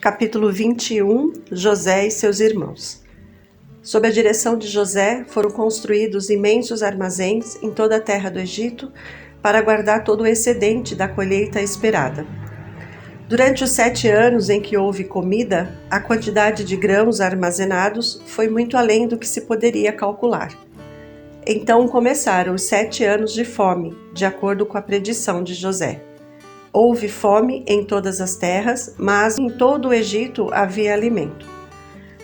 Capítulo 21. José e seus irmãos. Sob a direção de José, foram construídos imensos armazéns em toda a terra do Egito para guardar todo o excedente da colheita esperada. Durante os 7 anos em que houve comida, a quantidade de grãos armazenados foi muito além do que se poderia calcular. Então começaram os 7 anos de fome, de acordo com a predição de José. Houve fome em todas as terras, mas em todo o Egito havia alimento.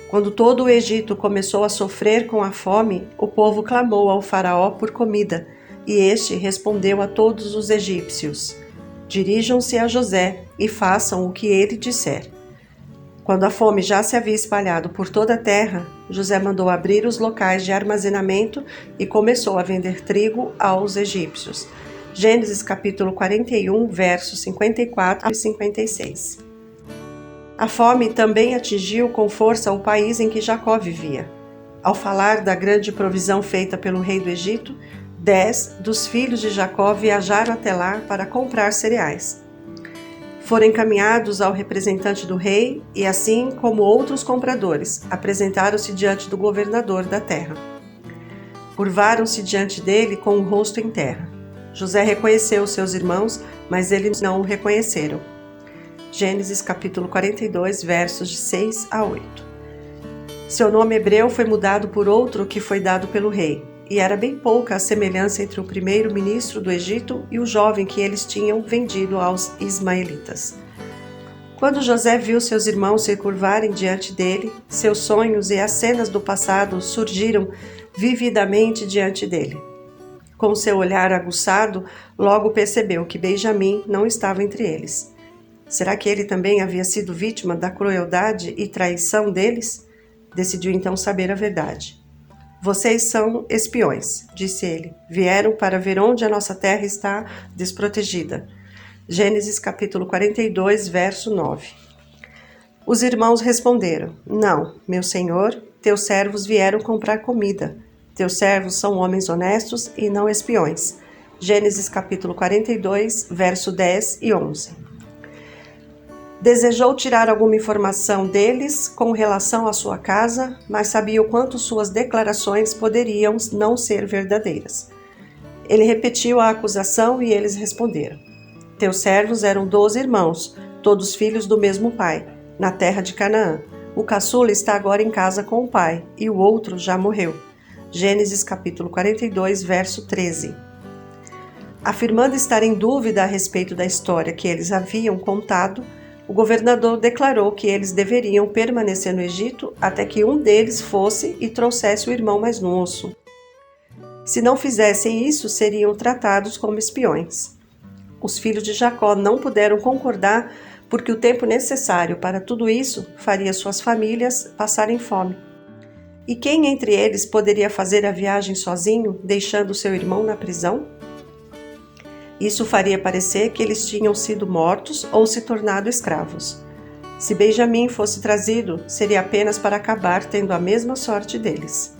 Quando todo o Egito começou a sofrer com a fome, o povo clamou ao faraó por comida, e este respondeu a todos os egípcios: dirijam-se a José e façam o que ele disser. Quando a fome já se havia espalhado por toda a terra, José mandou abrir os locais de armazenamento e começou a vender trigo aos egípcios. Gênesis capítulo 41, versos 54 e 56. A fome também atingiu com força o país em que Jacó vivia. Ao falar da grande provisão feita pelo rei do Egito, 10 dos filhos de Jacó viajaram até lá para comprar cereais. Foram encaminhados ao representante do rei e, assim como outros compradores, apresentaram-se diante do governador da terra. Curvaram-se diante dele com o rosto em terra. José reconheceu seus irmãos, mas eles não o reconheceram. Gênesis capítulo 42, versos de 6 a 8. Seu nome hebreu foi mudado por outro que foi dado pelo rei, e era bem pouca a semelhança entre o primeiro-ministro do Egito e o jovem que eles tinham vendido aos ismaelitas. Quando José viu seus irmãos se curvarem diante dele, seus sonhos e as cenas do passado surgiram vividamente diante dele. Com seu olhar aguçado, logo percebeu que Benjamim não estava entre eles. Será que ele também havia sido vítima da crueldade e traição deles? Decidiu então saber a verdade. Vocês são espiões, disse ele. Vieram para ver onde a nossa terra está desprotegida. Gênesis capítulo 42, verso 9. Os irmãos responderam: Não, meu senhor, teus servos vieram comprar comida. Teus servos são homens honestos e não espiões. Gênesis capítulo 42, verso 10 e 11. Desejou tirar alguma informação deles com relação à sua casa, mas sabia o quanto suas declarações poderiam não ser verdadeiras. Ele repetiu a acusação e eles responderam: Teus servos eram 12 irmãos, todos filhos do mesmo pai, na terra de Canaã. O caçula está agora em casa com o pai, e o outro já morreu. Gênesis capítulo 42, verso 13. Afirmando estar em dúvida a respeito da história que eles haviam contado, o governador declarou que eles deveriam permanecer no Egito até que um deles fosse e trouxesse o irmão mais moço. Se não fizessem isso, seriam tratados como espiões. Os filhos de Jacó não puderam concordar porque o tempo necessário para tudo isso faria suas famílias passarem fome. E quem entre eles poderia fazer a viagem sozinho, deixando seu irmão na prisão? Isso faria parecer que eles tinham sido mortos ou se tornado escravos. Se Benjamim fosse trazido, seria apenas para acabar tendo a mesma sorte deles.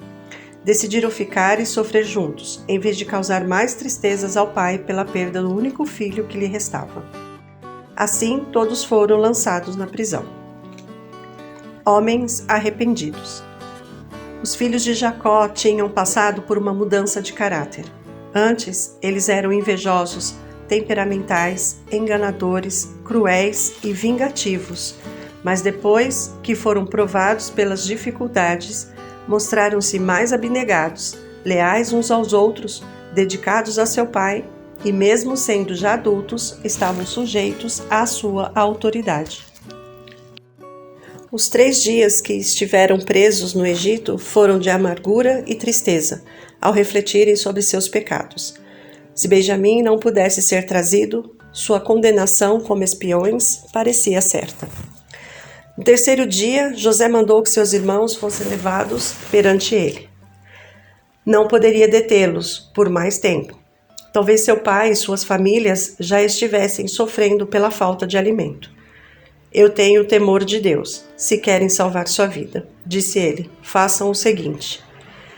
Decidiram ficar e sofrer juntos, em vez de causar mais tristezas ao pai pela perda do único filho que lhe restava. Assim, todos foram lançados na prisão. Homens arrependidos. Os filhos de Jacó tinham passado por uma mudança de caráter. Antes, eles eram invejosos, temperamentais, enganadores, cruéis e vingativos. Mas depois que foram provados pelas dificuldades, mostraram-se mais abnegados, leais uns aos outros, dedicados a seu pai e, mesmo sendo já adultos, estavam sujeitos à sua autoridade. Os 3 dias que estiveram presos no Egito foram de amargura e tristeza, ao refletirem sobre seus pecados. Se Benjamim não pudesse ser trazido, sua condenação como espiões parecia certa. No 3º dia, José mandou que seus irmãos fossem levados perante ele. Não poderia detê-los por mais tempo. Talvez seu pai e suas famílias já estivessem sofrendo pela falta de alimento. Eu tenho temor de Deus, se querem salvar sua vida, disse ele. Façam o seguinte: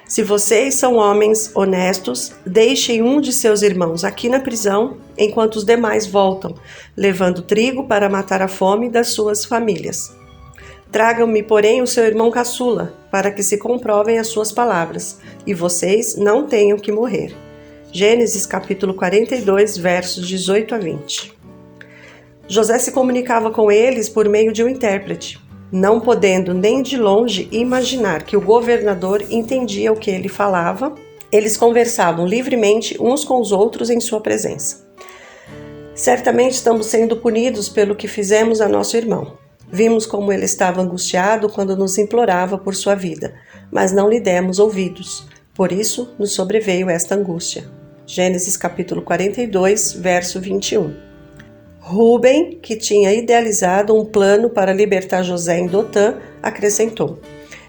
se vocês são homens honestos, deixem um de seus irmãos aqui na prisão, enquanto os demais voltam, levando trigo para matar a fome das suas famílias. Tragam-me, porém, o seu irmão caçula, para que se comprovem as suas palavras, e vocês não tenham que morrer. Gênesis capítulo 42, versos 18 a 20. José se comunicava com eles por meio de um intérprete, não podendo nem de longe imaginar que o governador entendia o que ele falava. Eles conversavam livremente uns com os outros em sua presença. Certamente estamos sendo punidos pelo que fizemos a nosso irmão. Vimos como ele estava angustiado quando nos implorava por sua vida, mas não lhe demos ouvidos. Por isso nos sobreveio esta angústia. Gênesis capítulo 42, verso 21. Rúben, que tinha idealizado um plano para libertar José em Dotã, acrescentou: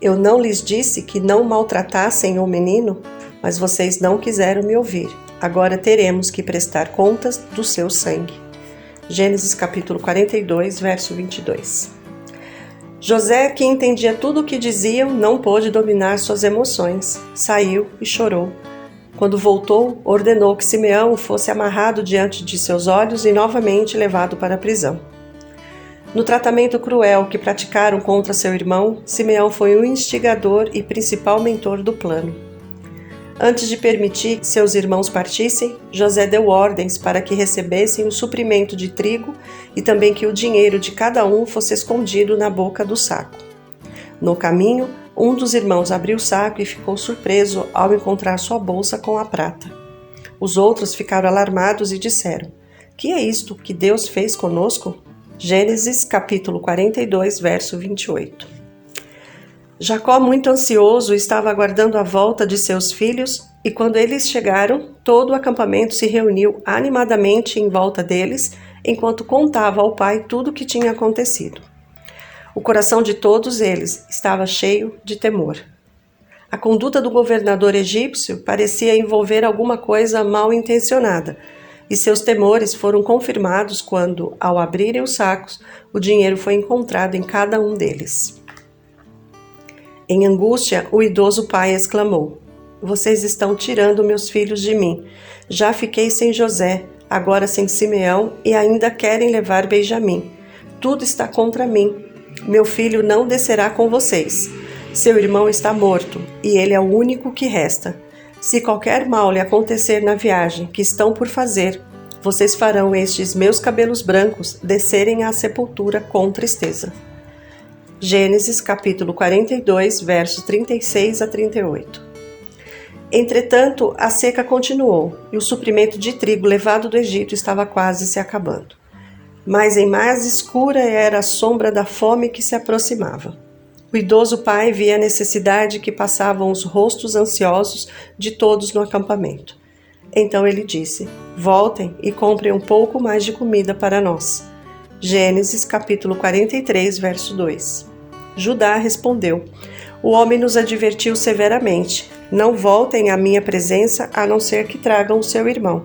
Eu não lhes disse que não maltratassem o menino, mas vocês não quiseram me ouvir. Agora teremos que prestar contas do seu sangue. Gênesis capítulo 42, verso 22. José, que entendia tudo o que diziam, não pôde dominar suas emoções. Saiu e chorou. Quando voltou, ordenou que Simeão fosse amarrado diante de seus olhos e novamente levado para a prisão. No tratamento cruel que praticaram contra seu irmão, Simeão foi o instigador e principal mentor do plano. Antes de permitir que seus irmãos partissem, José deu ordens para que recebessem o suprimento de trigo e também que o dinheiro de cada um fosse escondido na boca do saco. No caminho, um dos irmãos abriu o saco e ficou surpreso ao encontrar sua bolsa com a prata. Os outros ficaram alarmados e disseram: Que é isto que Deus fez conosco? Gênesis capítulo 42, verso 28. Jacó, muito ansioso, estava aguardando a volta de seus filhos, e quando eles chegaram, todo o acampamento se reuniu animadamente em volta deles, enquanto contava ao pai tudo o que tinha acontecido. O coração de todos eles estava cheio de temor. A conduta do governador egípcio parecia envolver alguma coisa mal intencionada, e seus temores foram confirmados quando, ao abrirem os sacos, o dinheiro foi encontrado em cada um deles. Em angústia, o idoso pai exclamou: Vocês estão tirando meus filhos de mim. Já fiquei sem José, agora sem Simeão e ainda querem levar Benjamim. Tudo está contra mim. Meu filho não descerá com vocês. Seu irmão está morto e ele é o único que resta. Se qualquer mal lhe acontecer na viagem que estão por fazer, vocês farão estes meus cabelos brancos descerem à sepultura com tristeza. Gênesis capítulo 42, versos 36 a 38. Entretanto, a seca continuou e o suprimento de trigo levado do Egito estava quase se acabando. Mas em mais escura era a sombra da fome que se aproximava. O idoso pai via a necessidade que passavam os rostos ansiosos de todos no acampamento. Então ele disse: Voltem e comprem um pouco mais de comida para nós. Gênesis capítulo 43, verso 2. Judá respondeu: O homem nos advertiu severamente: Não voltem à minha presença, a não ser que tragam o seu irmão.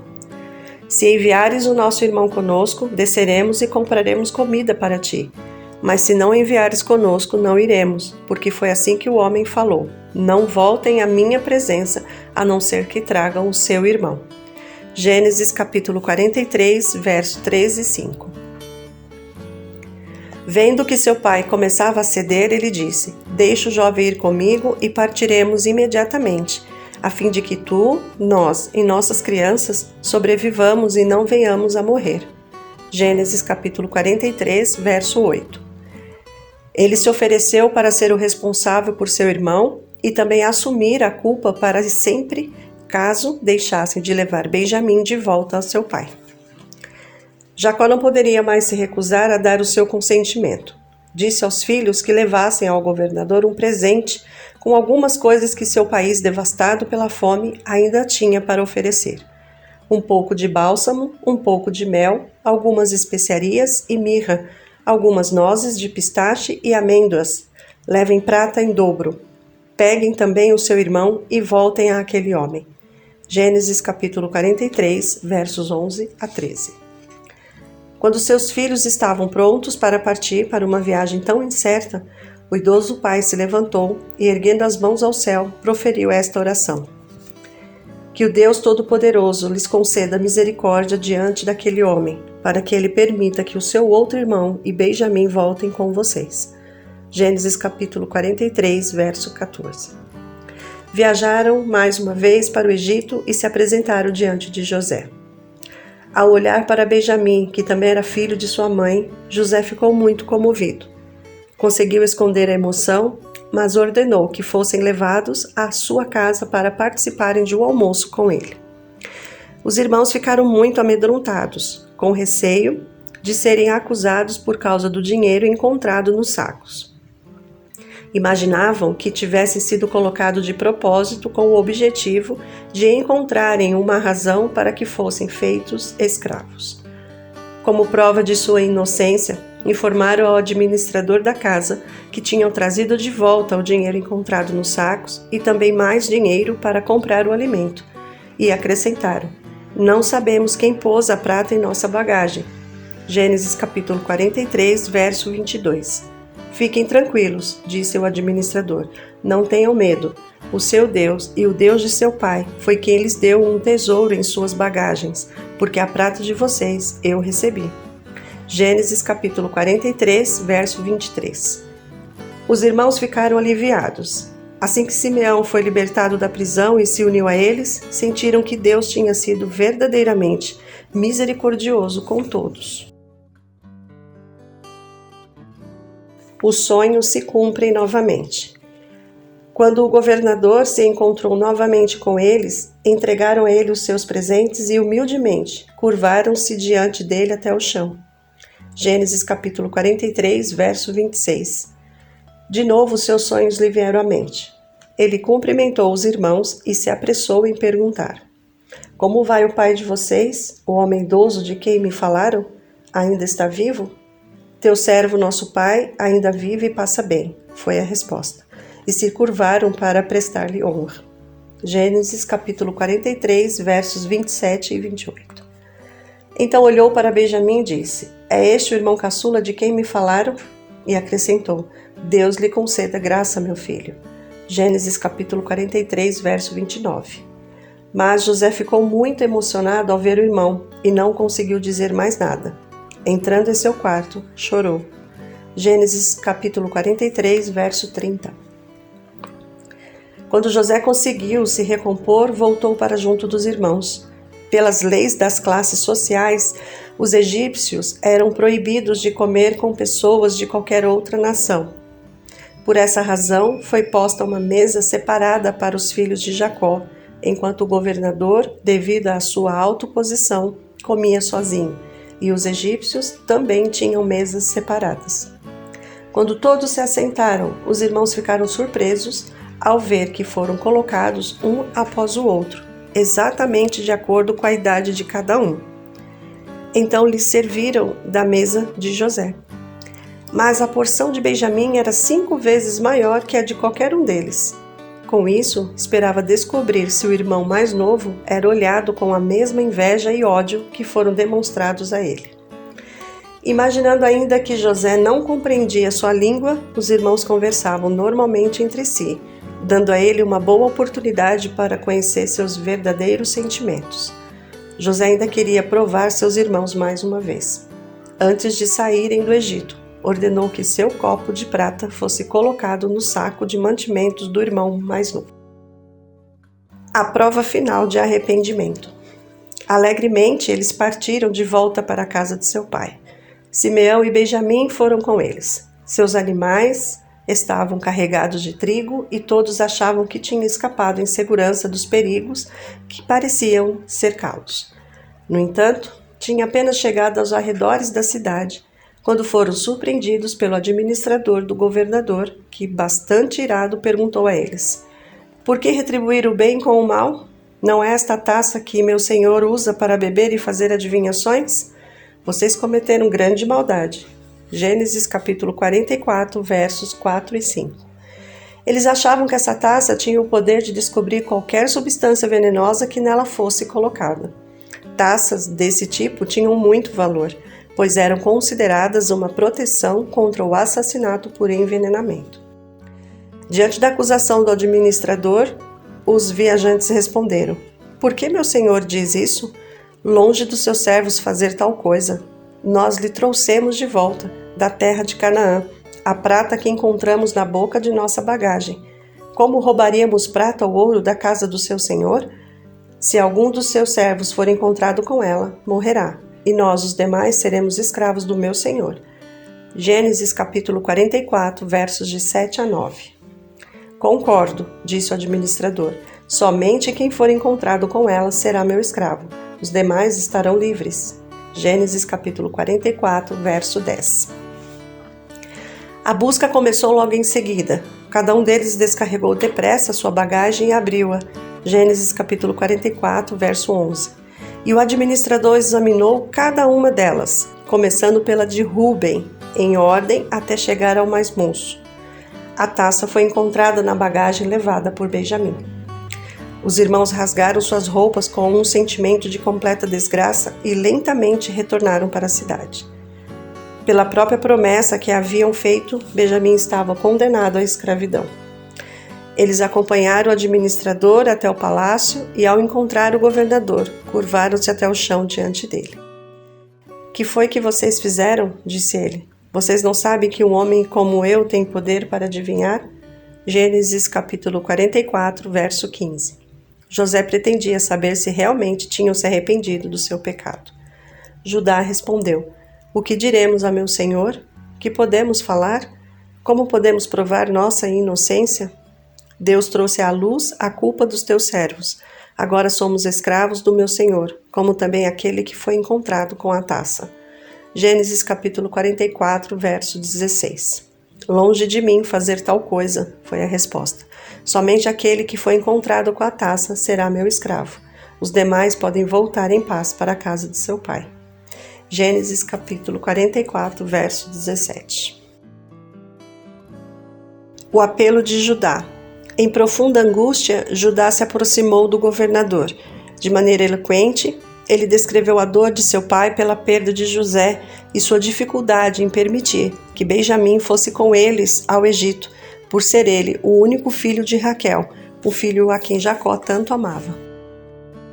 Se enviares o nosso irmão conosco, desceremos e compraremos comida para ti. Mas se não enviares conosco, não iremos, porque foi assim que o homem falou: Não voltem à minha presença, a não ser que tragam o seu irmão. Gênesis capítulo 43, verso 3 e 5. Vendo que seu pai começava a ceder, ele disse: Deixa o jovem ir comigo e partiremos imediatamente, a fim de que tu, nós e nossas crianças sobrevivamos e não venhamos a morrer. Gênesis capítulo 43, verso 8. Ele se ofereceu para ser o responsável por seu irmão e também assumir a culpa para sempre, caso deixassem de levar Benjamim de volta ao seu pai. Jacó não poderia mais se recusar a dar o seu consentimento. Disse aos filhos que levassem ao governador um presente com algumas coisas que seu país, devastado pela fome, ainda tinha para oferecer. Um pouco de bálsamo, um pouco de mel, algumas especiarias e mirra, algumas nozes de pistache e amêndoas. Levem prata em dobro. Peguem também o seu irmão e voltem àquele homem. Gênesis capítulo 43, versos 11 a 13. Quando seus filhos estavam prontos para partir para uma viagem tão incerta, o idoso pai se levantou e, erguendo as mãos ao céu, proferiu esta oração: Que o Deus Todo-Poderoso lhes conceda misericórdia diante daquele homem, para que ele permita que o seu outro irmão e Benjamim voltem com vocês. Gênesis capítulo 43, verso 14. Viajaram mais uma vez para o Egito e se apresentaram diante de José. Ao olhar para Benjamim, que também era filho de sua mãe, José ficou muito comovido. Conseguiu esconder a emoção, mas ordenou que fossem levados à sua casa para participarem de um almoço com ele. Os irmãos ficaram muito amedrontados, com receio de serem acusados por causa do dinheiro encontrado nos sacos. Imaginavam que tivessem sido colocados de propósito com o objetivo de encontrarem uma razão para que fossem feitos escravos. Como prova de sua inocência, informaram ao administrador da casa que tinham trazido de volta o dinheiro encontrado nos sacos e também mais dinheiro para comprar o alimento, e acrescentaram: "Não sabemos quem pôs a prata em nossa bagagem." Gênesis capítulo 43, verso 22. "Fiquem tranquilos", disse o administrador, "não tenham medo. O seu Deus e o Deus de seu pai foi quem lhes deu um tesouro em suas bagagens, porque a prata de vocês eu recebi." Gênesis capítulo 43, verso 23. Os irmãos ficaram aliviados. Assim que Simeão foi libertado da prisão e se uniu a eles, sentiram que Deus tinha sido verdadeiramente misericordioso com todos. Os sonhos se cumprem novamente. Quando o governador se encontrou novamente com eles, entregaram a ele os seus presentes e humildemente curvaram-se diante dele até o chão. Gênesis capítulo 43, verso 26. De novo seus sonhos lhe vieram à mente. Ele cumprimentou os irmãos e se apressou em perguntar: "Como vai o pai de vocês, o homem idoso de quem me falaram? Ainda está vivo?" "Teu servo, nosso pai, ainda vive e passa bem", foi a resposta, e se curvaram para prestar-lhe honra. Gênesis capítulo 43, versos 27 e 28. Então olhou para Benjamim e disse: "É este o irmão caçula de quem me falaram?" E acrescentou: "Deus lhe conceda graça, meu filho." Gênesis capítulo 43, verso 29. Mas José ficou muito emocionado ao ver o irmão e não conseguiu dizer mais nada. Entrando em seu quarto, chorou. Gênesis capítulo 43, verso 30. Quando José conseguiu se recompor, voltou para junto dos irmãos. Pelas leis das classes sociais, os egípcios eram proibidos de comer com pessoas de qualquer outra nação. Por essa razão, foi posta uma mesa separada para os filhos de Jacó, enquanto o governador, devido à sua alta posição, comia sozinho, e os egípcios também tinham mesas separadas. Quando todos se assentaram, os irmãos ficaram surpresos ao ver que foram colocados um após o outro, exatamente de acordo com a idade de cada um. Então lhes serviram da mesa de José. Mas a porção de Benjamim era 5 vezes maior que a de qualquer um deles. Com isso, esperava descobrir se o irmão mais novo era olhado com a mesma inveja e ódio que foram demonstrados a ele. Imaginando ainda que José não compreendia sua língua, os irmãos conversavam normalmente entre si, dando a ele uma boa oportunidade para conhecer seus verdadeiros sentimentos. José ainda queria provar seus irmãos mais uma vez. Antes de saírem do Egito, ordenou que seu copo de prata fosse colocado no saco de mantimentos do irmão mais novo. A prova final de arrependimento. Alegremente, eles partiram de volta para a casa de seu pai. Simeão e Benjamim foram com eles. Seus animais estavam carregados de trigo e todos achavam que tinham escapado em segurança dos perigos que pareciam cercá-los. No entanto, tinha apenas chegado aos arredores da cidade quando foram surpreendidos pelo administrador do governador, que, bastante irado, perguntou a eles: "Por que retribuir o bem com o mal? Não é esta taça que meu senhor usa para beber e fazer adivinhações? Vocês cometeram grande maldade." Gênesis capítulo 44, versos 4 e 5. Eles achavam que essa taça tinha o poder de descobrir qualquer substância venenosa que nela fosse colocada. Taças desse tipo tinham muito valor, pois eram consideradas uma proteção contra o assassinato por envenenamento. Diante da acusação do administrador, os viajantes responderam: "Por que meu senhor diz isso? Longe dos seus servos fazer tal coisa. Nós lhe trouxemos de volta da terra de Canaã, a prata que encontramos na boca de nossa bagagem. Como roubaríamos prata ou ouro da casa do seu senhor? Se algum dos seus servos for encontrado com ela, morrerá, e nós, os demais, seremos escravos do meu senhor. Gênesis capítulo 44, versos de 7 a 9. Concordo, disse o administrador. Somente quem for encontrado com ela será meu escravo. Os demais estarão livres. Gênesis capítulo 44, verso 10. A busca começou logo em seguida. Cada um deles descarregou depressa sua bagagem e abriu-a. Gênesis capítulo 44, verso 11. E o administrador examinou cada uma delas, começando pela de Rúben, em ordem até chegar ao mais moço. A taça foi encontrada na bagagem levada por Benjamim. Os irmãos rasgaram suas roupas com um sentimento de completa desgraça e lentamente retornaram para a cidade. Pela própria promessa que haviam feito, Benjamim estava condenado à escravidão. Eles acompanharam o administrador até o palácio e, ao encontrar o governador, curvaram-se até o chão diante dele. Que foi que vocês fizeram? Disse ele. Vocês não sabem que um homem como eu tem poder para adivinhar? Gênesis capítulo 44, verso 15. José pretendia saber se realmente tinham se arrependido do seu pecado. Judá respondeu: O que diremos a meu senhor? Que podemos falar? Como podemos provar nossa inocência? Deus trouxe à luz a culpa dos teus servos. Agora somos escravos do meu senhor, como também aquele que foi encontrado com a taça. Gênesis capítulo 44, verso 16. Longe de mim fazer tal coisa, foi a resposta. Somente aquele que foi encontrado com a taça será meu escravo. Os demais podem voltar em paz para a casa de seu pai. Gênesis capítulo 44, verso 17. O apelo de Judá. Em profunda angústia, Judá se aproximou do governador. De maneira eloquente, ele descreveu a dor de seu pai pela perda de José e sua dificuldade em permitir que Benjamim fosse com eles ao Egito, por ser ele o único filho de Raquel, o filho a quem Jacó tanto amava.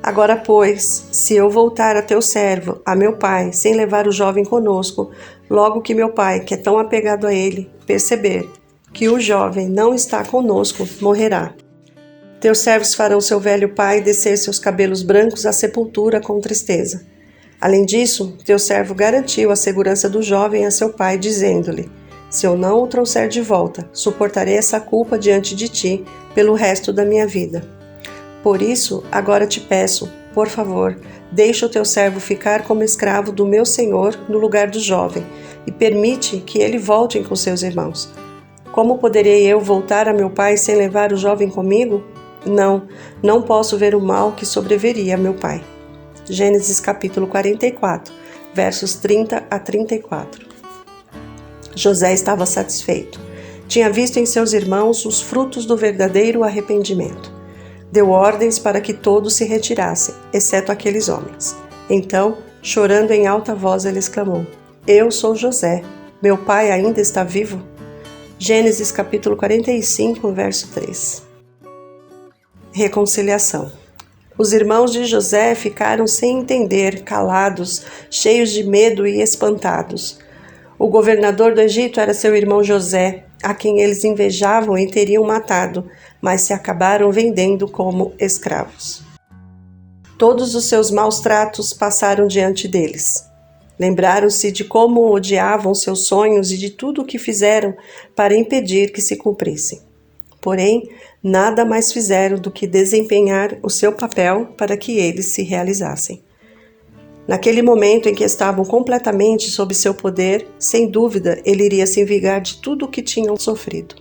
Agora, pois, se eu voltar a teu servo, a meu pai, sem levar o jovem conosco, logo que meu pai, que é tão apegado a ele, perceber que o jovem não está conosco, morrerá. Teus servos farão seu velho pai descer seus cabelos brancos à sepultura com tristeza. Além disso, teu servo garantiu a segurança do jovem a seu pai, dizendo-lhe: Se eu não o trouxer de volta, suportarei essa culpa diante de ti pelo resto da minha vida. Por isso, agora te peço, por favor, deixa o teu servo ficar como escravo do meu senhor no lugar do jovem e permite que ele volte com seus irmãos. Como poderei eu voltar a meu pai sem levar o jovem comigo? Não posso ver o mal que sobreviria a meu pai. Gênesis capítulo 44, versos 30 a 34. José estava satisfeito. Tinha visto em seus irmãos os frutos do verdadeiro arrependimento. Deu ordens para que todos se retirassem, exceto aqueles homens. Então, chorando em alta voz, ele exclamou: Eu sou José. Meu pai ainda está vivo? Gênesis capítulo 45, verso 3. Reconciliação. Os irmãos de José ficaram sem entender, calados, cheios de medo e espantados. O governador do Egito era seu irmão José, a quem eles invejavam e teriam matado, mas se acabaram vendendo como escravos. Todos os seus maus tratos passaram diante deles. Lembraram-se de como odiavam seus sonhos e de tudo o que fizeram para impedir que se cumprissem. Porém, nada mais fizeram do que desempenhar o seu papel para que eles se realizassem. Naquele momento em que estavam completamente sob seu poder, sem dúvida, ele iria se vingar de tudo o que tinham sofrido.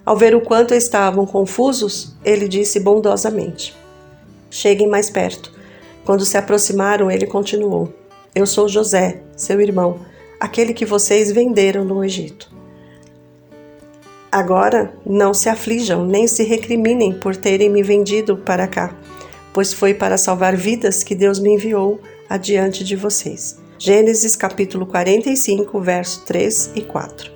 Ao ver o quanto estavam confusos, ele disse bondosamente: Cheguem mais perto. Quando se aproximaram, ele continuou: Eu sou José, seu irmão, aquele que vocês venderam no Egito. Agora não se aflijam, nem se recriminem por terem me vendido para cá, pois foi para salvar vidas que Deus me enviou adiante de vocês. Gênesis capítulo 45, verso 3 e 4.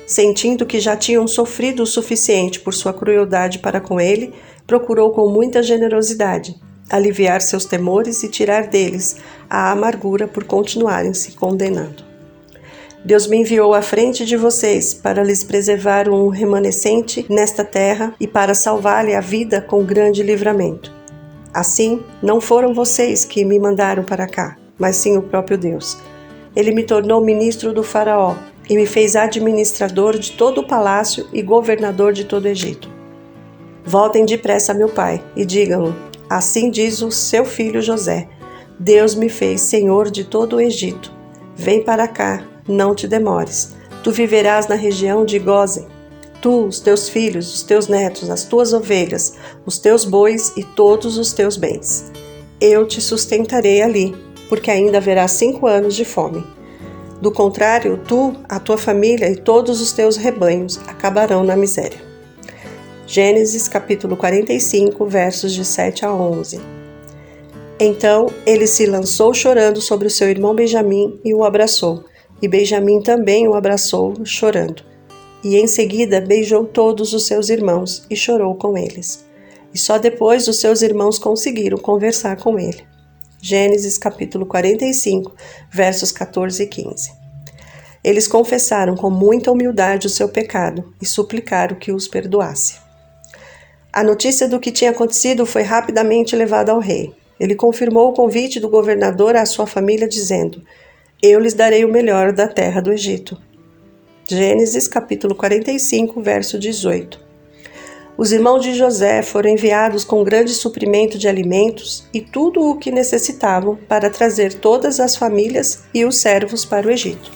Sentindo que já tinham sofrido o suficiente por sua crueldade para com ele, procurou com muita generosidade aliviar seus temores e tirar deles a amargura por continuarem se condenando. Deus me enviou à frente de vocês para lhes preservar um remanescente nesta terra e para salvar-lhe a vida com grande livramento. Assim, não foram vocês que me mandaram para cá, mas sim o próprio Deus. Ele me tornou ministro do Faraó e me fez administrador de todo o palácio e governador de todo o Egito. Voltem depressa a meu pai e digam-lhe: assim diz o seu filho José: Deus me fez senhor de todo o Egito. Vem para cá, não te demores. Tu viverás na região de Gósen. Tu, os teus filhos, os teus netos, as tuas ovelhas, os teus bois e todos os teus bens. Eu te sustentarei ali, porque ainda haverá 5 anos de fome. Do contrário, tu, a tua família e todos os teus rebanhos acabarão na miséria. Gênesis capítulo 45, versos de 7 a 11. Então ele se lançou chorando sobre o seu irmão Benjamim e o abraçou, e Benjamim também o abraçou, chorando. E em seguida beijou todos os seus irmãos e chorou com eles. E só depois os seus irmãos conseguiram conversar com ele. Gênesis capítulo 45, versos 14 e 15. Eles confessaram com muita humildade o seu pecado e suplicaram que os perdoasse. A notícia do que tinha acontecido foi rapidamente levada ao rei. Ele confirmou o convite do governador à sua família, dizendo: eu lhes darei o melhor da terra do Egito. Gênesis capítulo 45, verso 18. Os irmãos de José foram enviados com grande suprimento de alimentos e tudo o que necessitavam para trazer todas as famílias e os servos para o Egito.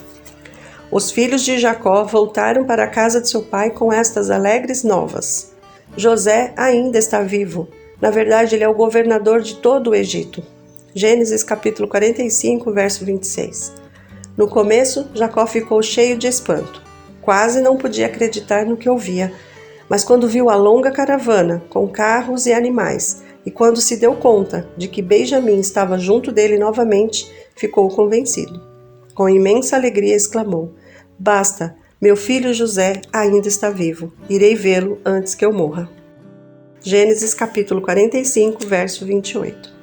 Os filhos de Jacó voltaram para a casa de seu pai com estas alegres novas: José ainda está vivo. Na verdade, ele é o governador de todo o Egito. Gênesis capítulo 45, verso 26. No começo, Jacó ficou cheio de espanto. Quase não podia acreditar no que ouvia. Mas quando viu a longa caravana, com carros e animais, e quando se deu conta de que Benjamim estava junto dele novamente, ficou convencido. Com imensa alegria exclamou: basta, meu filho José ainda está vivo. Irei vê-lo antes que eu morra. Gênesis capítulo 45, verso 28.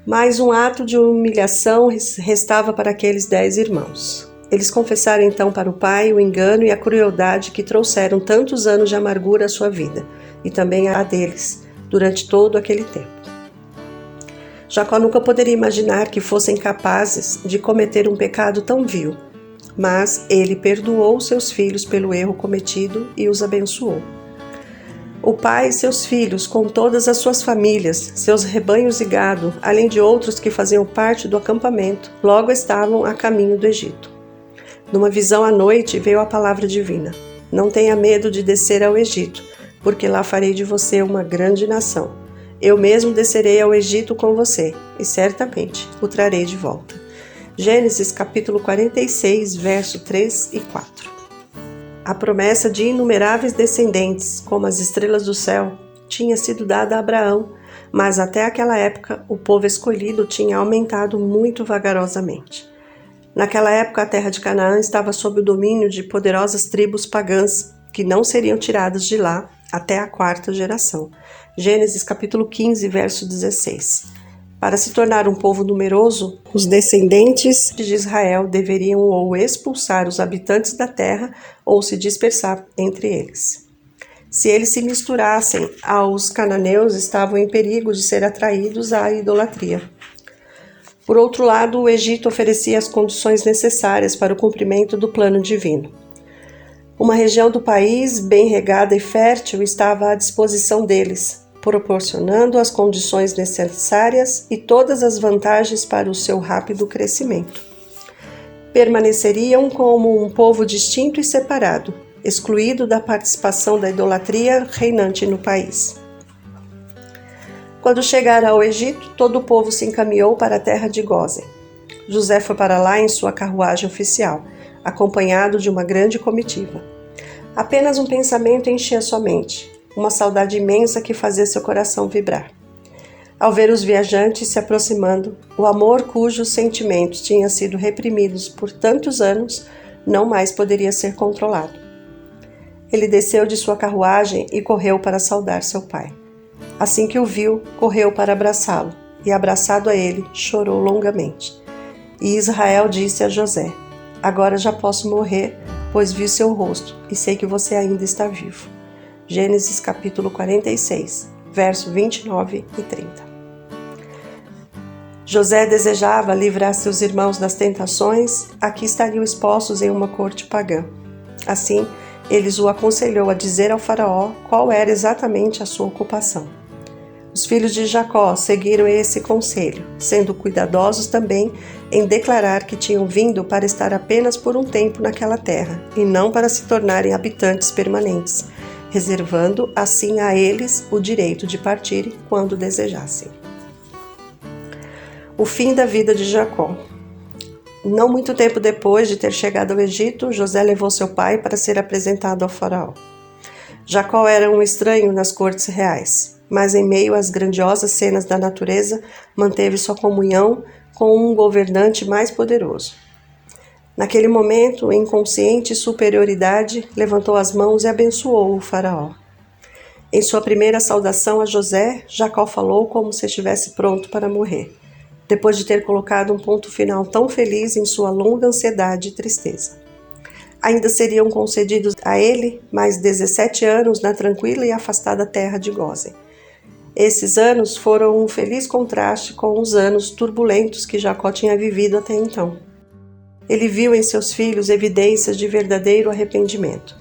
Mais um ato de humilhação restava para aqueles 10 irmãos. Eles confessaram então para o pai o engano e a crueldade que trouxeram tantos anos de amargura à sua vida, e também a deles, durante todo aquele tempo. Jacó nunca poderia imaginar que fossem capazes de cometer um pecado tão vil, mas ele perdoou seus filhos pelo erro cometido e os abençoou. O pai e seus filhos, com todas as suas famílias, seus rebanhos e gado, além de outros que faziam parte do acampamento, logo estavam a caminho do Egito. Numa visão à noite veio a palavra divina: não tenha medo de descer ao Egito, porque lá farei de você uma grande nação. Eu mesmo descerei ao Egito com você, e certamente o trarei de volta. Gênesis capítulo 46, verso 3 e 4. A promessa de inumeráveis descendentes, como as estrelas do céu, tinha sido dada a Abraão, mas até aquela época o povo escolhido tinha aumentado muito vagarosamente. Naquela época a terra de Canaã estava sob o domínio de poderosas tribos pagãs, que não seriam tiradas de lá até a 4ª geração. Gênesis capítulo 15, verso 16. Para se tornar um povo numeroso, os descendentes de Israel deveriam ou expulsar os habitantes da terra ou se dispersar entre eles. Se eles se misturassem aos cananeus, estavam em perigo de ser atraídos à idolatria. Por outro lado, o Egito oferecia as condições necessárias para o cumprimento do plano divino. Uma região do país, bem regada e fértil, estava à disposição deles, proporcionando as condições necessárias e todas as vantagens para o seu rápido crescimento. Permaneceriam como um povo distinto e separado, excluído da participação da idolatria reinante no país. Quando chegaram ao Egito, todo o povo se encaminhou para a terra de Gósen. José foi para lá em sua carruagem oficial, acompanhado de uma grande comitiva. Apenas um pensamento enchia sua mente: uma saudade imensa que fazia seu coração vibrar. Ao ver os viajantes se aproximando, o amor cujos sentimentos tinham sido reprimidos por tantos anos não mais poderia ser controlado. Ele desceu de sua carruagem e correu para saudar seu pai. Assim que o viu, correu para abraçá-lo, e abraçado a ele, chorou longamente. E Israel disse a José: Agora já posso morrer, pois vi seu rosto e sei que você ainda está vivo. Gênesis capítulo 46, verso 29 e 30. José desejava livrar seus irmãos das tentações a que estariam expostos em uma corte pagã. Assim, ele o aconselhou a dizer ao faraó qual era exatamente a sua ocupação. Os filhos de Jacó seguiram esse conselho, sendo cuidadosos também em declarar que tinham vindo para estar apenas por um tempo naquela terra, e não para se tornarem habitantes permanentes, reservando assim a eles o direito de partirem quando desejassem. O fim da vida de Jacó. Não muito tempo depois de ter chegado ao Egito, José levou seu pai para ser apresentado ao faraó. Jacó era um estranho nas cortes reais, mas em meio às grandiosas cenas da natureza, manteve sua comunhão com um governante mais poderoso. Naquele momento, em consciente superioridade, levantou as mãos e abençoou o faraó. Em sua primeira saudação a José, Jacó falou como se estivesse pronto para morrer, depois de ter colocado um ponto final tão feliz em sua longa ansiedade e tristeza. Ainda seriam concedidos a ele mais 17 anos na tranquila e afastada terra de Gósen. Esses anos foram um feliz contraste com os anos turbulentos que Jacó tinha vivido até então. Ele viu em seus filhos evidências de verdadeiro arrependimento.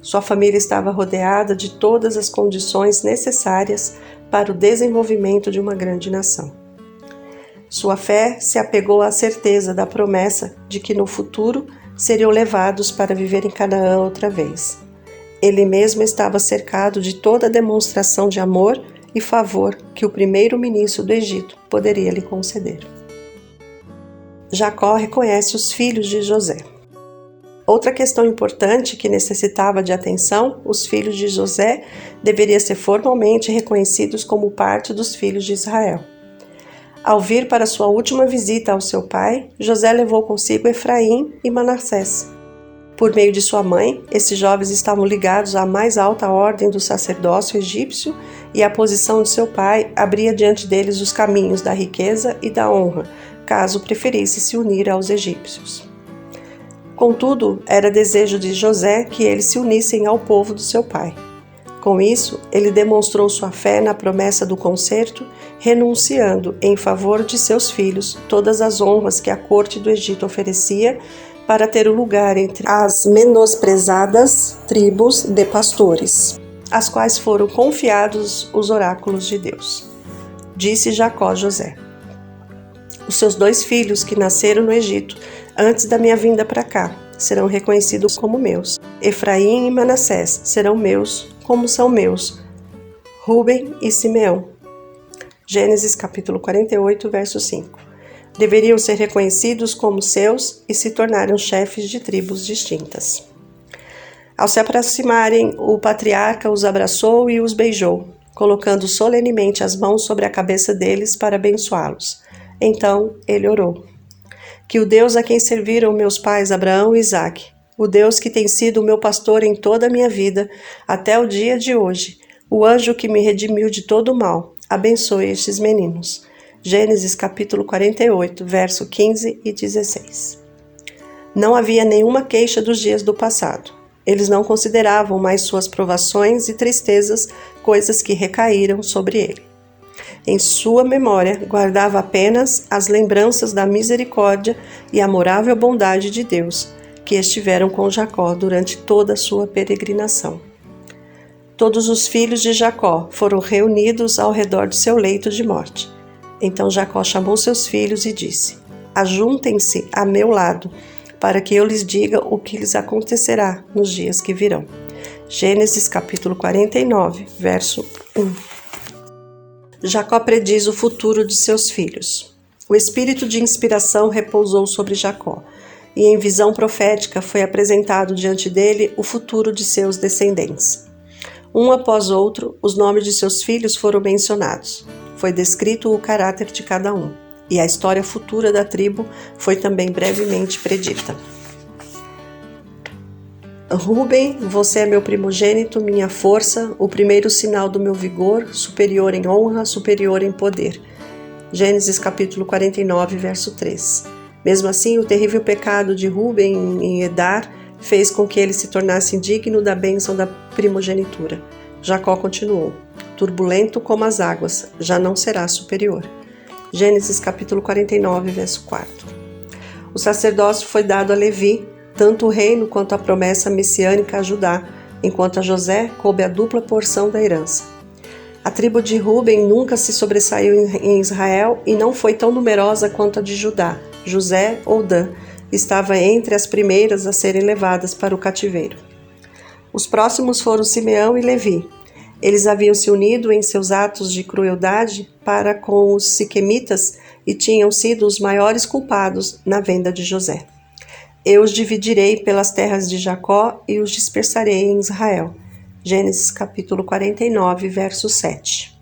Sua família estava rodeada de todas as condições necessárias para o desenvolvimento de uma grande nação. Sua fé se apegou à certeza da promessa de que no futuro seriam levados para viver em Canaã outra vez. Ele mesmo estava cercado de toda a demonstração de amor e favor que o primeiro-ministro do Egito poderia lhe conceder. Jacó reconhece os filhos de José. Outra questão importante que necessitava de atenção, os filhos de José deveriam ser formalmente reconhecidos como parte dos filhos de Israel. Ao vir para sua última visita ao seu pai, José levou consigo Efraim e Manassés. Por meio de sua mãe, esses jovens estavam ligados à mais alta ordem do sacerdócio egípcio e a posição de seu pai abria diante deles os caminhos da riqueza e da honra, caso preferisse se unir aos egípcios. Contudo, era desejo de José que eles se unissem ao povo do seu pai. Com isso, ele demonstrou sua fé na promessa do concerto, renunciando em favor de seus filhos todas as honras que a corte do Egito oferecia para ter o lugar entre as menosprezadas tribos de pastores, às quais foram confiados os oráculos de Deus. Disse Jacó a José: os seus 2 filhos que nasceram no Egito antes da minha vinda para cá serão reconhecidos como meus. Efraim e Manassés serão meus, como são meus Rúben e Simeão. Gênesis capítulo 48, verso 5. Deveriam ser reconhecidos como seus e se tornaram chefes de tribos distintas. Ao se aproximarem, o patriarca os abraçou e os beijou, colocando solenemente as mãos sobre a cabeça deles para abençoá-los. Então ele orou: que o Deus a quem serviram meus pais Abraão e Isaque, o Deus que tem sido o meu pastor em toda a minha vida, até o dia de hoje, o anjo que me redimiu de todo o mal, abençoe estes meninos. Gênesis capítulo 48, verso 15 e 16. Não havia nenhuma queixa dos dias do passado. Eles não consideravam mais suas provações e tristezas coisas que recaíram sobre ele. Em sua memória, guardava apenas as lembranças da misericórdia e amorável bondade de Deus, que estiveram com Jacó durante toda a sua peregrinação. Todos os filhos de Jacó foram reunidos ao redor de seu leito de morte. Então Jacó chamou seus filhos e disse: ajuntem-se a meu lado, para que eu lhes diga o que lhes acontecerá nos dias que virão. Gênesis capítulo 49, verso 1. Jacó prediz o futuro de seus filhos. O espírito de inspiração repousou sobre Jacó, e em visão profética foi apresentado diante dele o futuro de seus descendentes. Um após outro, os nomes de seus filhos foram mencionados. Foi descrito o caráter de cada um, e a história futura da tribo foi também brevemente predita. Rúben, você é meu primogênito, minha força, o primeiro sinal do meu vigor, superior em honra, superior em poder. Gênesis capítulo 49, verso 3. Mesmo assim, o terrível pecado de Ruben em Edar fez com que ele se tornasse indigno da bênção da primogenitura. Jacó continuou: turbulento como as águas, já não será superior. Gênesis capítulo 49, verso 4. O sacerdócio foi dado a Levi, tanto o reino quanto a promessa messiânica a Judá, enquanto a José coube a dupla porção da herança. A tribo de Ruben nunca se sobressaiu em Israel e não foi tão numerosa quanto a de Judá. José ou Dan estava entre as primeiras a serem levadas para o cativeiro. Os próximos foram Simeão e Levi. Eles haviam se unido em seus atos de crueldade para com os siquemitas e tinham sido os maiores culpados na venda de José. Eu os dividirei pelas terras de Jacó e os dispersarei em Israel. Gênesis capítulo 49, verso 7.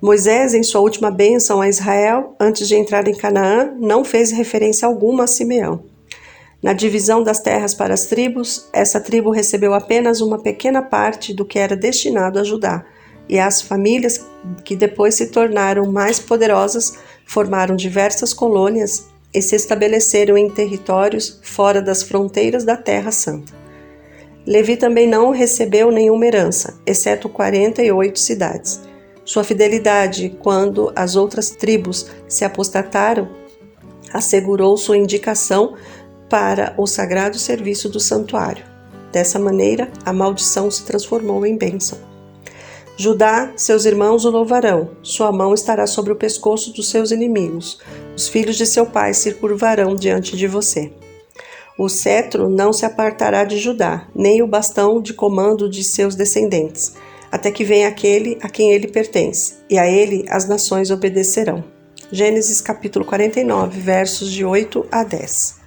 Moisés, em sua última bênção a Israel, antes de entrar em Canaã, não fez referência alguma a Simeão. Na divisão das terras para as tribos, essa tribo recebeu apenas uma pequena parte do que era destinado a Judá, e as famílias que depois se tornaram mais poderosas formaram diversas colônias e se estabeleceram em territórios fora das fronteiras da Terra Santa. Levi também não recebeu nenhuma herança, exceto 48 cidades. Sua fidelidade quando as outras tribos se apostataram assegurou sua indicação para o sagrado serviço do santuário. Dessa maneira, a maldição se transformou em bênção. Judá, seus irmãos o louvarão, sua mão estará sobre o pescoço dos seus inimigos, os filhos de seu pai se curvarão diante de você. O cetro não se apartará de Judá, nem o bastão de comando de seus descendentes, até que venha aquele a quem ele pertence, e a ele as nações obedecerão. Gênesis capítulo 49, versos de 8 a 10.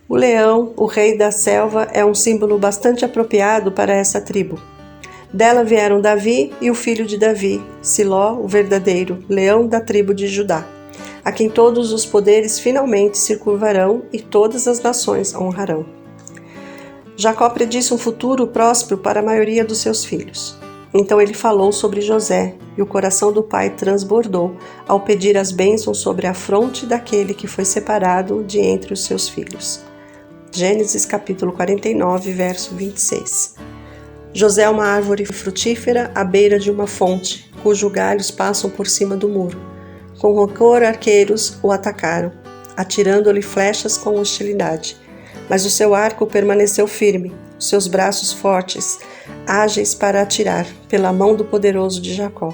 O leão, o rei da selva, é um símbolo bastante apropriado para essa tribo. Dela vieram Davi e o filho de Davi, Siló, o verdadeiro leão da tribo de Judá, a quem todos os poderes finalmente se curvarão e todas as nações honrarão. Jacó predisse um futuro próspero para a maioria dos seus filhos. Então ele falou sobre José, e o coração do pai transbordou ao pedir as bênçãos sobre a fronte daquele que foi separado de entre os seus filhos. Gênesis capítulo 49, verso 26. José é uma árvore frutífera à beira de uma fonte, cujos galhos passam por cima do muro. Com rancor, arqueiros o atacaram, atirando-lhe flechas com hostilidade. Mas o seu arco permaneceu firme, os seus braços fortes, ágeis para atirar, pela mão do poderoso de Jacó.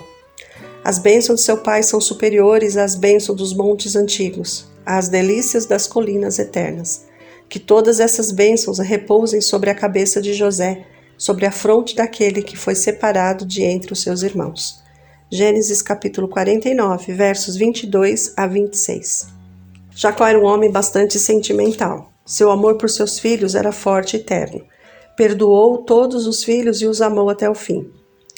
As bênçãos de seu pai são superiores às bênçãos dos montes antigos, às delícias das colinas eternas. Que todas essas bênçãos repousem sobre a cabeça de José, sobre a fronte daquele que foi separado de entre os seus irmãos. Gênesis capítulo 49, versos 22 a 26. Jacó era um homem bastante sentimental. Seu amor por seus filhos era forte e terno. Perdoou todos os filhos e os amou até o fim.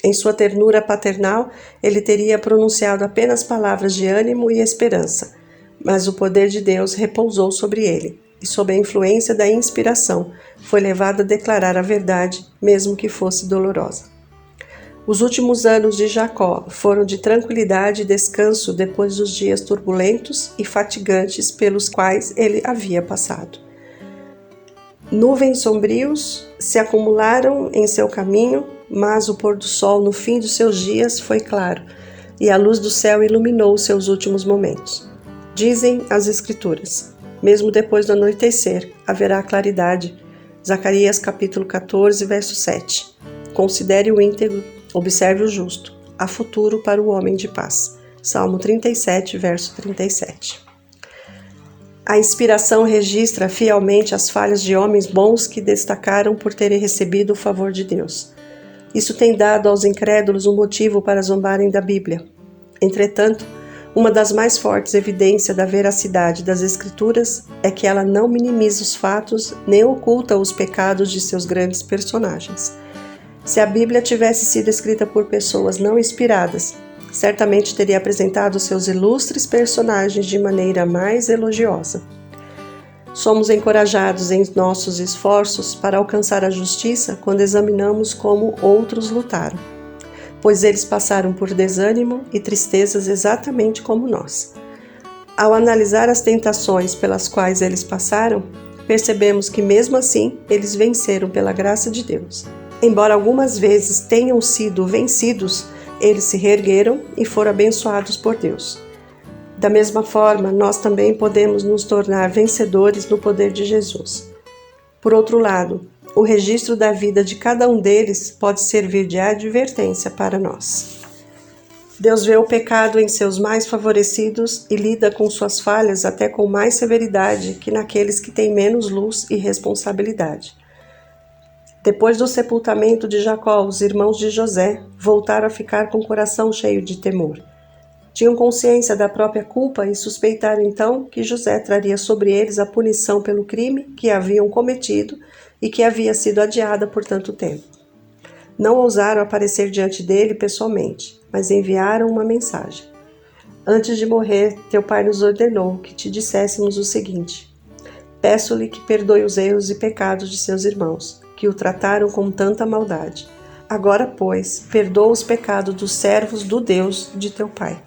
Em sua ternura paternal, ele teria pronunciado apenas palavras de ânimo e esperança, mas o poder de Deus repousou sobre ele, e sob a influência da inspiração, foi levado a declarar a verdade, mesmo que fosse dolorosa. Os últimos anos de Jacó foram de tranquilidade e descanso depois dos dias turbulentos e fatigantes pelos quais ele havia passado. Nuvens sombrios se acumularam em seu caminho, mas o pôr do sol no fim dos seus dias foi claro, e a luz do céu iluminou seus últimos momentos. Dizem as Escrituras: mesmo depois do anoitecer, haverá claridade. Zacarias capítulo 14, verso 7. Considere o íntegro, observe o justo. Há futuro para o homem de paz. Salmo 37, verso 37. A inspiração registra fielmente as falhas de homens bons que destacaram por terem recebido o favor de Deus. Isso tem dado aos incrédulos um motivo para zombarem da Bíblia. Entretanto, uma das mais fortes evidências da veracidade das Escrituras é que ela não minimiza os fatos nem oculta os pecados de seus grandes personagens. Se a Bíblia tivesse sido escrita por pessoas não inspiradas, certamente teria apresentado seus ilustres personagens de maneira mais elogiosa. Somos encorajados em nossos esforços para alcançar a justiça quando examinamos como outros lutaram, pois eles passaram por desânimo e tristezas exatamente como nós. Ao analisar as tentações pelas quais eles passaram, percebemos que mesmo assim eles venceram pela graça de Deus. Embora algumas vezes tenham sido vencidos, eles se reergueram e foram abençoados por Deus. Da mesma forma, nós também podemos nos tornar vencedores no poder de Jesus. Por outro lado, o registro da vida de cada um deles pode servir de advertência para nós. Deus vê o pecado em seus mais favorecidos e lida com suas falhas até com mais severidade que naqueles que têm menos luz e responsabilidade. Depois do sepultamento de Jacó, os irmãos de José voltaram a ficar com o coração cheio de temor. Tinham consciência da própria culpa e suspeitaram então que José traria sobre eles a punição pelo crime que haviam cometido e que havia sido adiada por tanto tempo. Não ousaram aparecer diante dele pessoalmente, mas enviaram uma mensagem. Antes de morrer, teu pai nos ordenou que te disséssemos o seguinte: peço-lhe que perdoe os erros e pecados de seus irmãos, que o trataram com tanta maldade. Agora, pois, perdoa os pecados dos servos do Deus de teu pai.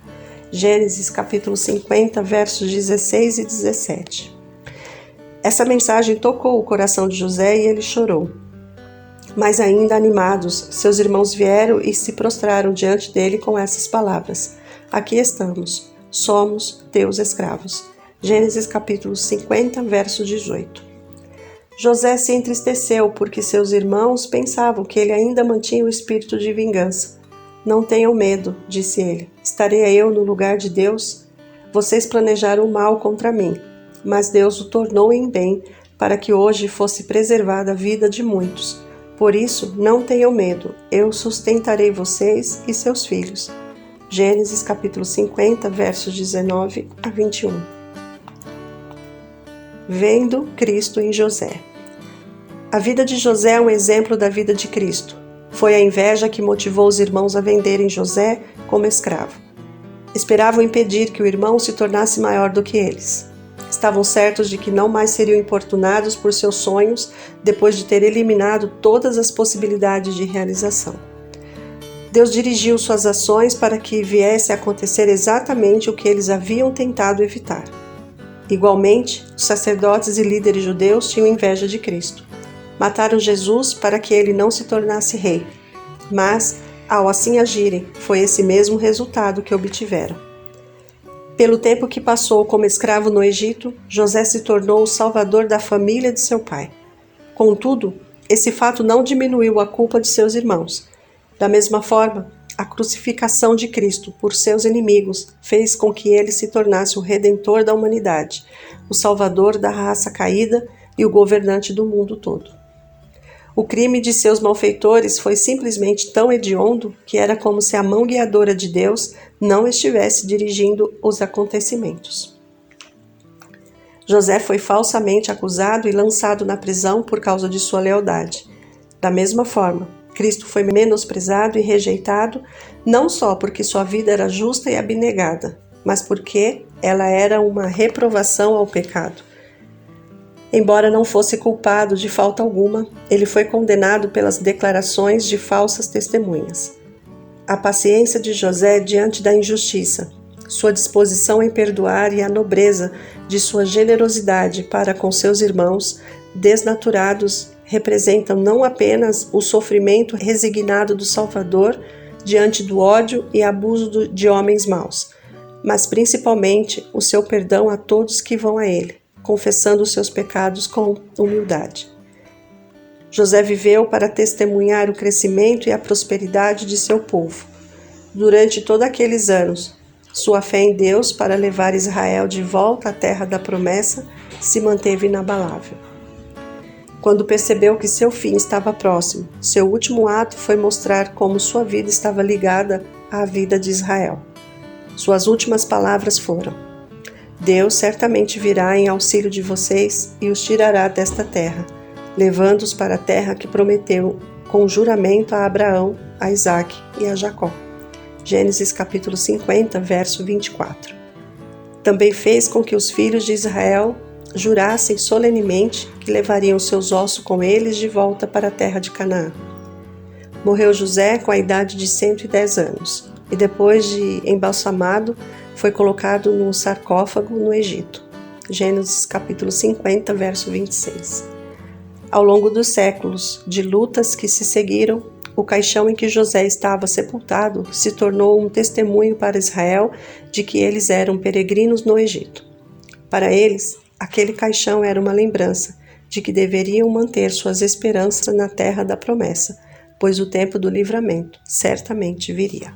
Gênesis capítulo 50, versos 16 e 17. Essa mensagem tocou o coração de José e ele chorou. Mas ainda animados, seus irmãos vieram e se prostraram diante dele com essas palavras: aqui estamos, somos teus escravos. Gênesis capítulo 50, verso 18. José se entristeceu porque seus irmãos pensavam que ele ainda mantinha o espírito de vingança. Não tenham medo, disse ele, estarei eu no lugar de Deus? Vocês planejaram o mal contra mim, mas Deus o tornou em bem para que hoje fosse preservada a vida de muitos. Por isso, não tenham medo, eu sustentarei vocês e seus filhos. Gênesis capítulo 50, versos 19 a 21. Vendo Cristo em José. A vida de José é um exemplo da vida de Cristo. Foi a inveja que motivou os irmãos a venderem José como escravo. Esperavam impedir que o irmão se tornasse maior do que eles. Estavam certos de que não mais seriam importunados por seus sonhos depois de ter eliminado todas as possibilidades de realização. Deus dirigiu suas ações para que viesse a acontecer exatamente o que eles haviam tentado evitar. Igualmente, os sacerdotes e líderes judeus tinham inveja de Cristo. Mataram Jesus para que ele não se tornasse rei. Mas, ao assim agirem, foi esse mesmo resultado que obtiveram. Pelo tempo que passou como escravo no Egito, José se tornou o salvador da família de seu pai. Contudo, esse fato não diminuiu a culpa de seus irmãos. Da mesma forma, a crucificação de Cristo por seus inimigos fez com que ele se tornasse o redentor da humanidade, o salvador da raça caída e o governante do mundo todo. O crime de seus malfeitores foi simplesmente tão hediondo que era como se a mão guiadora de Deus não estivesse dirigindo os acontecimentos. José foi falsamente acusado e lançado na prisão por causa de sua lealdade. Da mesma forma, Cristo foi menosprezado e rejeitado não só porque sua vida era justa e abnegada, mas porque ela era uma reprovação ao pecado. Embora não fosse culpado de falta alguma, ele foi condenado pelas declarações de falsas testemunhas. A paciência de José diante da injustiça, sua disposição em perdoar e a nobreza de sua generosidade para com seus irmãos desnaturados representam não apenas o sofrimento resignado do Salvador diante do ódio e abuso de homens maus, mas principalmente o seu perdão a todos que vão a ele, confessando os seus pecados com humildade. José viveu para testemunhar o crescimento e a prosperidade de seu povo. Durante todos aqueles anos, sua fé em Deus para levar Israel de volta à terra da promessa se manteve inabalável. Quando percebeu que seu fim estava próximo, seu último ato foi mostrar como sua vida estava ligada à vida de Israel. Suas últimas palavras foram: Deus certamente virá em auxílio de vocês e os tirará desta terra, levando-os para a terra que prometeu com juramento a Abraão, a Isaque e a Jacó. Gênesis capítulo 50, verso 24. Também fez com que os filhos de Israel jurassem solenemente que levariam seus ossos com eles de volta para a terra de Canaã. Morreu José com a idade de 110 anos, e depois de embalsamado, foi colocado num sarcófago no Egito. Gênesis capítulo 50, verso 26. Ao longo dos séculos de lutas que se seguiram, o caixão em que José estava sepultado se tornou um testemunho para Israel de que eles eram peregrinos no Egito. Para eles, aquele caixão era uma lembrança de que deveriam manter suas esperanças na terra da promessa, pois o tempo do livramento certamente viria.